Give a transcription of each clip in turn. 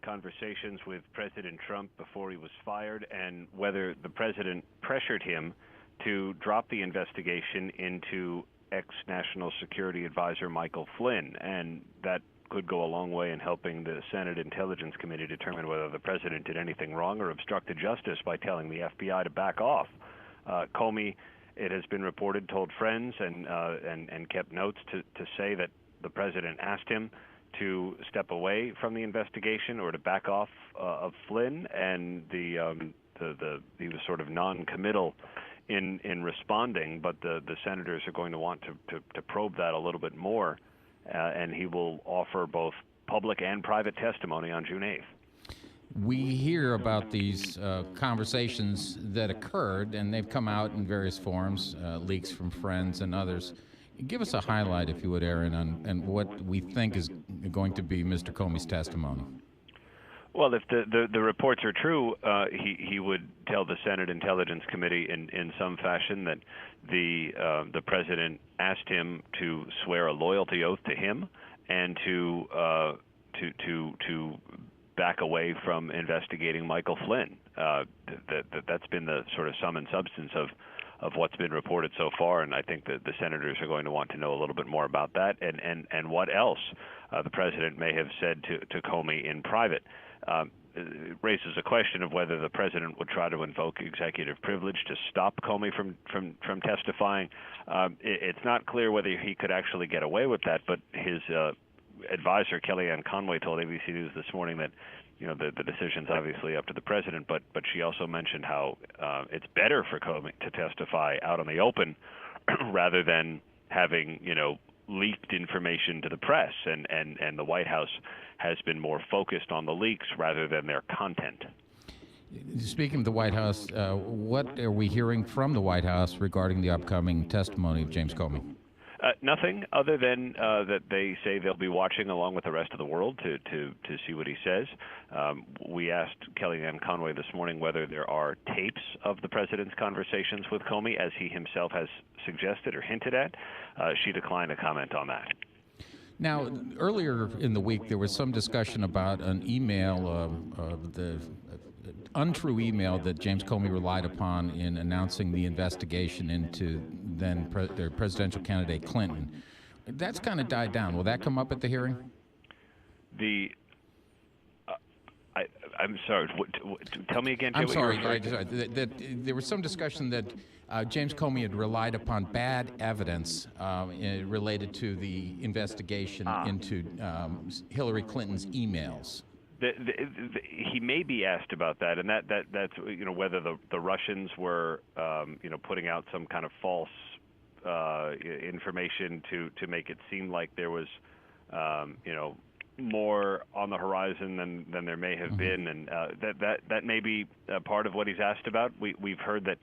conversations with President Trump before he was fired, and whether the president pressured him to drop the investigation into ex-National Security Advisor Michael Flynn. And that could go a long way in helping the Senate Intelligence Committee determine whether the president did anything wrong or obstructed justice by telling the FBI to back off. Comey, it has been reported, told friends and kept notes to say that the president asked him to step away from the investigation or to back off of Flynn, and he was sort of non-committal in responding. But the senators are going to want to probe that a little bit more, and he will offer both public and private testimony on June 8th. We hear about these conversations that occurred, and they've come out in various forms, leaks from friends and others. Give us a highlight, if you would, Aaron, on what we think is going to be Mr. Comey's testimony. Well, if the reports are true, he would tell the Senate Intelligence Committee in some fashion that the president asked him to swear a loyalty oath to him and to back away from investigating Michael Flynn. That's been the sort of sum and substance of what's been reported so far, and I think that the senators are going to want to know a little bit more about that and what else the president may have said to Comey in private. It raises a question of whether the president would try to invoke executive privilege to stop Comey from testifying. It's not clear whether he could actually get away with that, but his advisor, Kellyanne Conway, told ABC News this morning that the decision's obviously up to the president, but she also mentioned how it's better for Comey to testify out in the open rather than having leaked information to the press, and the White House has been more focused on the leaks rather than their content. Speaking of the White House, what are we hearing from the White House regarding the upcoming testimony of James Comey? Nothing other than that they say they'll be watching along with the rest of the world to see what he says. We asked Kellyanne Conway this morning whether there are tapes of the president's conversations with Comey, as he himself has suggested or hinted at. She declined to comment on that. Now, earlier in the week, there was some discussion about an email, the untrue email that James Comey relied upon in announcing the investigation into then their presidential candidate Clinton. That's kind of died down. Will that come up at the hearing? I'm sorry. Tell me again. I'm sorry. There was some discussion that James Comey had relied upon bad evidence related to the investigation into Hillary Clinton's emails. He may be asked about that, and that's whether the Russians were putting out some kind of false information to make it seem like there was more on the horizon than there may have been, and that may be part of what he's asked about. We've heard that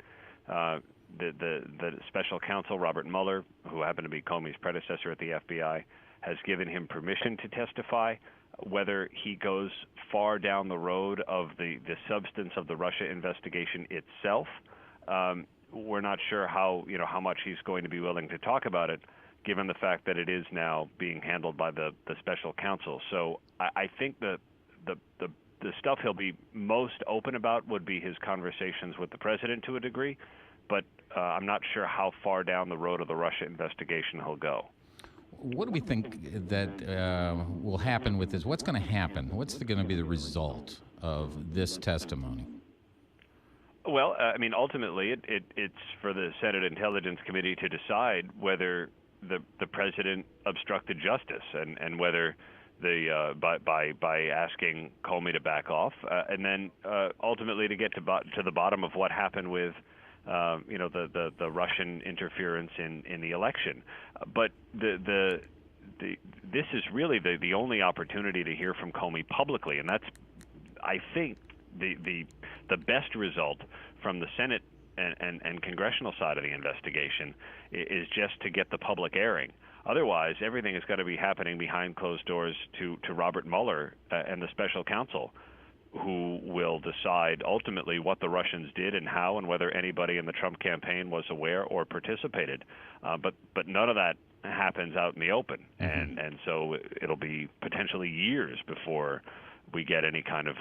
the special counsel Robert Mueller, who happened to be Comey's predecessor at the FBI, has given him permission to testify. Whether he goes far down the road of the substance of the Russia investigation itself, we're not sure how much he's going to be willing to talk about it, given the fact that it is now being handled by the special counsel. So I think the stuff he'll be most open about would be his conversations with the president to a degree, but I'm not sure how far down the road of the Russia investigation he'll go. What do we think that will happen with this? What's going to happen? What's going to be the result of this testimony? Well, ultimately, it's for the Senate Intelligence Committee to decide whether the president obstructed justice and whether by asking Comey to back off, and then ultimately to get to the bottom of what happened with the Russian interference in the election. But this is really the only opportunity to hear from Comey publicly, and that's, I think, the best result from the Senate and congressional side of the investigation is just to get the public airing. Otherwise, everything is going to be happening behind closed doors to Robert Mueller and the special counsel, who will decide ultimately what the Russians did and how, and whether anybody in the Trump campaign was aware or participated. But none of that happens out in the open, and so it'll be potentially years before we get any kind of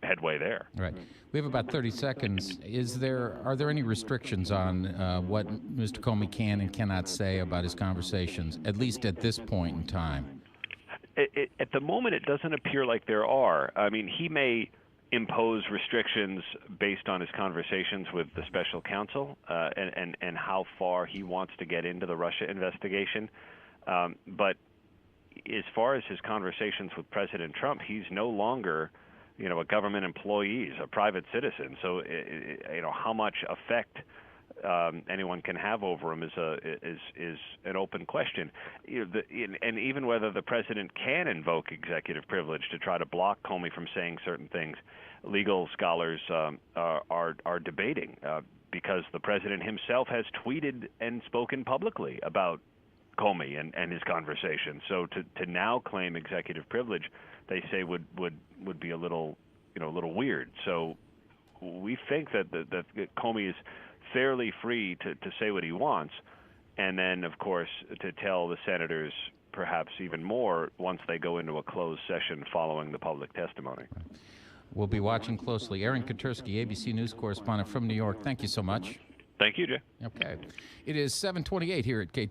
headway there. Right. We have about 30 seconds. Are there any restrictions on what Mr. Comey can and cannot say about his conversations, at least at this point in time? At the moment, it doesn't appear like there are. I mean, he may impose restrictions based on his conversations with the special counsel and how far he wants to get into the Russia investigation. But as far as his conversations with President Trump, he's no longer, a government employee, he's a private citizen. So, how much effect anyone can have over him is an open question. And even whether the president can invoke executive privilege to try to block Comey from saying certain things, legal scholars are debating because the president himself has tweeted and spoken publicly about Comey and his conversation. So to now claim executive privilege, they say would be a little weird. So we think that Comey is fairly free to say what he wants, and then of course to tell the senators perhaps even more once they go into a closed session following the public testimony. We'll be watching closely. Aaron Katersky, ABC News correspondent from New York. Thank you so much. Thank you, Jay. Okay. It is 7:28 here at KTR.